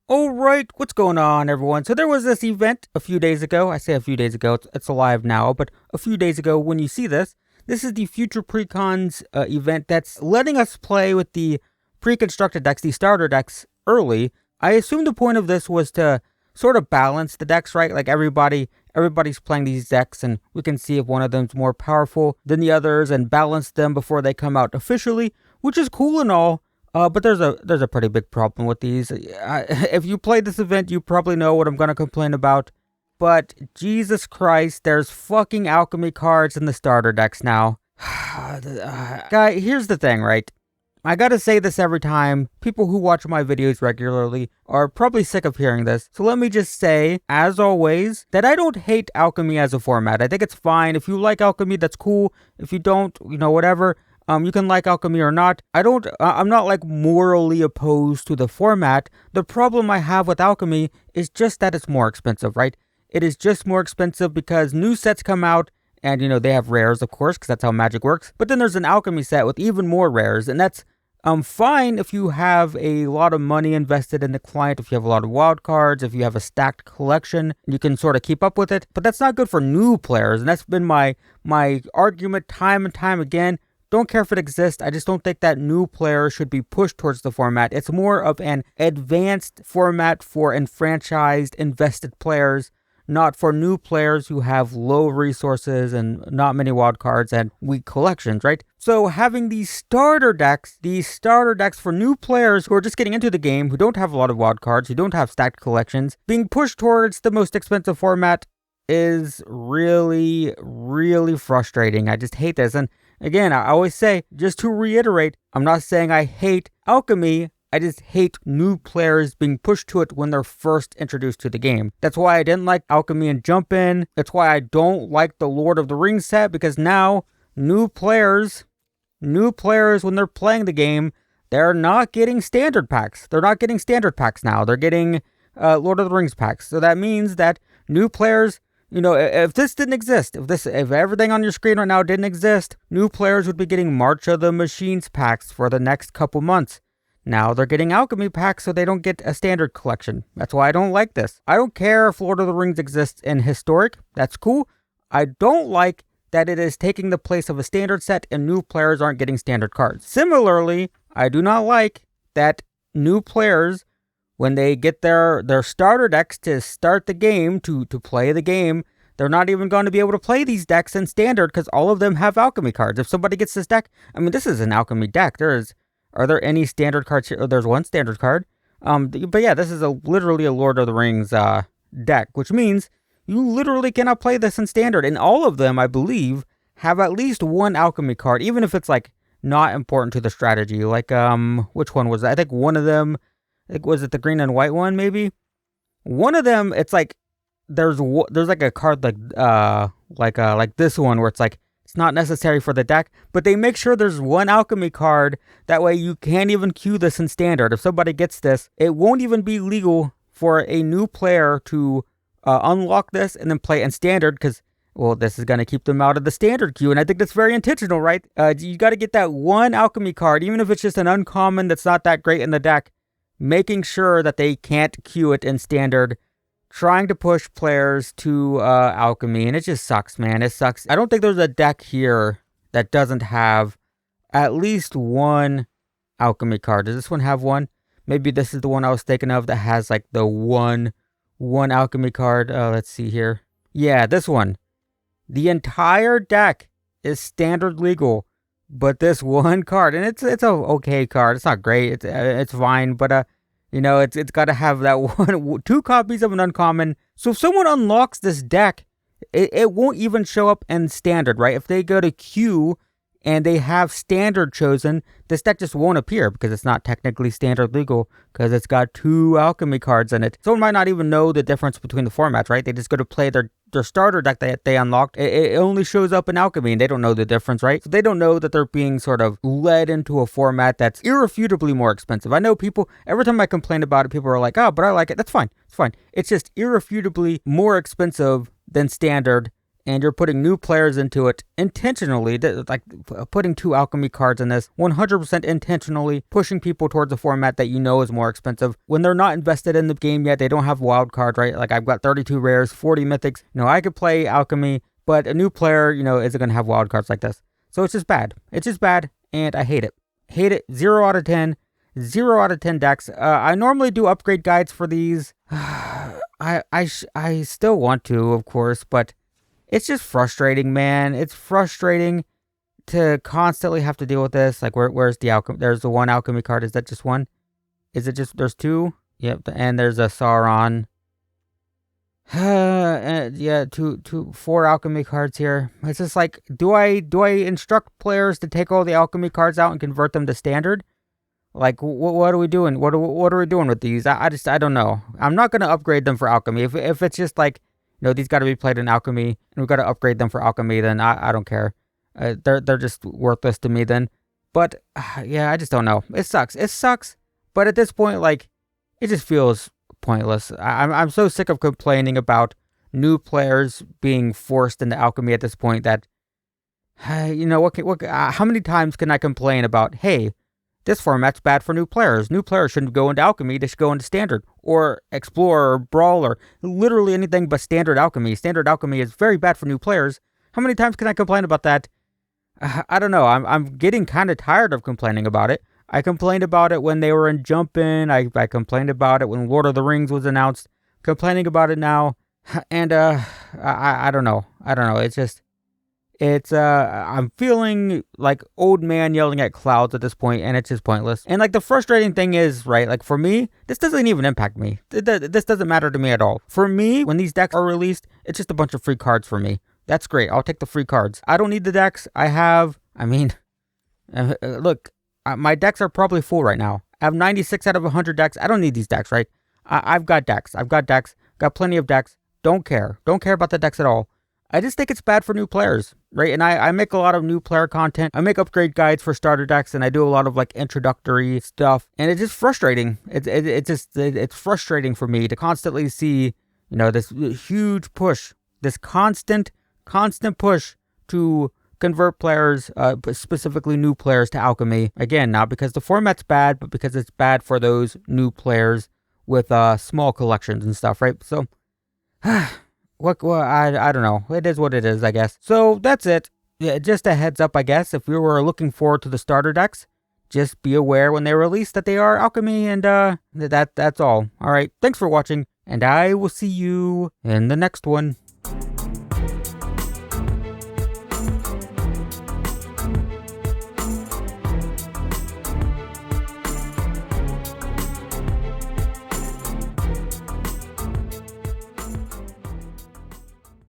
Alright, what's going on, everyone? So there was this event a few days ago. I say a few days ago, it's alive now, but a few days ago when you see this, this is the Future Precons event that's letting us play with the pre-constructed decks, the starter decks, early. I assume the point of this was to sort of balance the decks, right? Like everybody's playing these decks, and we can see if one of them's more powerful than the others and balance them before they come out officially, which is cool and all. But there's a pretty big problem with these. If you played this event, you probably know what I'm going to complain about. But Jesus Christ, there's fucking Alchemy cards in the starter decks now. Guy, here's the thing, right? I gotta say this every time. People who watch my videos regularly are probably sick of hearing this. So let me just say, as always, that I don't hate Alchemy as a format. I think it's fine. If you like Alchemy, that's cool. If you don't, whatever. You can like Alchemy or not. I'm not like morally opposed to the format. The problem I have with Alchemy is just that it's more expensive, right? It is just more expensive because new sets come out and, they have rares, of course, because that's how Magic works. But then there's an Alchemy set with even more rares, and that's fine if you have a lot of money invested in the client, if you have a lot of wild cards, if you have a stacked collection, you can sort of keep up with it. But that's not good for new players, and that's been my argument time and time again. Don't care if it exists. I just don't think that new players should be pushed towards the format. It's more of an advanced format for enfranchised, invested players, not for new players who have low resources and not many wild cards and weak collections, right? So having these starter decks for new players who are just getting into the game, who don't have a lot of wild cards, who don't have stacked collections, being pushed towards the most expensive format is really, really frustrating. I just hate this. And again, I always say, just to reiterate, I'm not saying I hate Alchemy, I just hate new players being pushed to it when they're first introduced to the game. That's why I didn't like Alchemy and Jump In. That's why I don't like the Lord of the Rings set, because now new players, when they're playing the game, they're not getting standard packs. They're not getting standard packs now. They're getting Lord of the Rings packs. So that means that new players, if this didn't exist, if everything on your screen right now didn't exist, new players would be getting March of the Machines packs for the next couple months. Now they're getting Alchemy packs so they don't get a standard collection. That's why I don't like this. I don't care if Lord of the Rings exists in Historic. That's cool. I don't like that it is taking the place of a standard set and new players aren't getting standard cards. Similarly, I do not like that new players, when they get their starter decks to start the game, to play the game, they're not even going to be able to play these decks in standard because all of them have Alchemy cards. If somebody gets this deck, this is an Alchemy deck. Are there any standard cards here? Oh, there's one standard card. But yeah, this is literally a Lord of the Rings deck, which means you literally cannot play this in standard. And all of them, I believe, have at least one Alchemy card, even if it's like not important to the strategy. Like, which one was that? I think one of them, was it the green and white one, maybe? One of them, it's like, there's like a card like this one where it's like, it's not necessary for the deck, but they make sure there's one Alchemy card. That way you can't even queue this in standard. If somebody gets this, it won't even be legal for a new player to unlock this and then play in standard because, well, this is going to keep them out of the standard queue. And I think that's very intentional, right? You got to get that one Alchemy card, even if it's just an uncommon that's not that great in the deck, making sure that they can't queue it in standard, trying to push players to Alchemy, and it just sucks, man. It sucks. I don't think there's a deck here that doesn't have at least one Alchemy card. Does this one have one? Maybe this is the one I was thinking of that has like the one Alchemy card. Let's see here. Yeah, this one. The entire deck is standard legal, but this one card, and it's a okay card. It's not great. It's fine, but it's got to have that two copies of an uncommon. So if someone unlocks this deck, it won't even show up in standard, right? If they go to queue and they have standard chosen, this deck just won't appear because it's not technically standard legal because it's got two Alchemy cards in it. Someone might not even know the difference between the formats, right? They just go to play their starter deck that they unlocked. It only shows up in Alchemy and they don't know the difference, right? So they don't know that they're being sort of led into a format that's irrefutably more expensive. I know people, every time I complain about it, people are like, oh, but I like it. That's fine. It's fine. It's just irrefutably more expensive than standard. and you're putting new players into it intentionally, like putting 2 alchemy cards in this 100% intentionally, pushing people towards a format that you know is more expensive when they're not invested in the game yet. They don't have wild cards, right? Like I've got 32 rares, 40 mythics. I could play alchemy, but a new player, isn't going to have wild cards like this. So it's just bad. It's just bad, and I hate it. Hate it. 0 out of 10. 0 out of 10 decks. I normally do upgrade guides for these. I still want to, of course, but it's just frustrating, man. It's frustrating to constantly have to deal with this. Like, where's the alchemy? There's the 1 alchemy card. Is that just 1? Is it just, there's 2? Yep, and there's a Sauron. Yeah, 4 alchemy cards here. It's just like, do I instruct players to take all the alchemy cards out and convert them to standard? Like, what are we doing? What are we doing with these? I don't know. I'm not going to upgrade them for alchemy. If it's just like, these got to be played in alchemy, and we've got to upgrade them for alchemy, then I don't care. They're just worthless to me then. But, yeah, I just don't know. It sucks. But at this point, like, it just feels pointless. I'm so sick of complaining about new players being forced into alchemy at this point that, how many times can I complain about, hey, this format's bad for new players. New players shouldn't go into alchemy. They should go into standard or explore or brawl or literally anything but standard alchemy. Standard alchemy is very bad for new players. How many times can I complain about that? I don't know. I'm getting kind of tired of complaining about it. I complained about it when they were in Jump-In. I complained about it when Lord of the Rings was announced. Complaining about it now. And I don't know. I'm feeling like old man yelling at clouds at this point, and it's just pointless. And like the frustrating thing is, right, like for me, this doesn't even impact me. This doesn't matter to me at all. For me, when these decks are released, it's just a bunch of free cards for me. That's great. I'll take the free cards. I don't need the decks. Look, my decks are probably full right now. I have 96 out of 100 decks. I don't need these decks, right? I've got decks. Got plenty of decks. Don't care about the decks at all. I just think it's bad for new players, right? And I make a lot of new player content. I make upgrade guides for starter decks, and I do a lot of like introductory stuff. And it's just frustrating. It's frustrating for me to constantly see, this huge push, this constant push to convert players, specifically new players, to alchemy. Again, not because the format's bad, but because it's bad for those new players with small collections and stuff, right? So, I don't know. It is what it is, I guess. So that's it. Yeah, just a heads up, I guess. If you were looking forward to the starter decks, just be aware when they release that they are alchemy, and that's all. All right. Thanks for watching, and I will see you in the next one.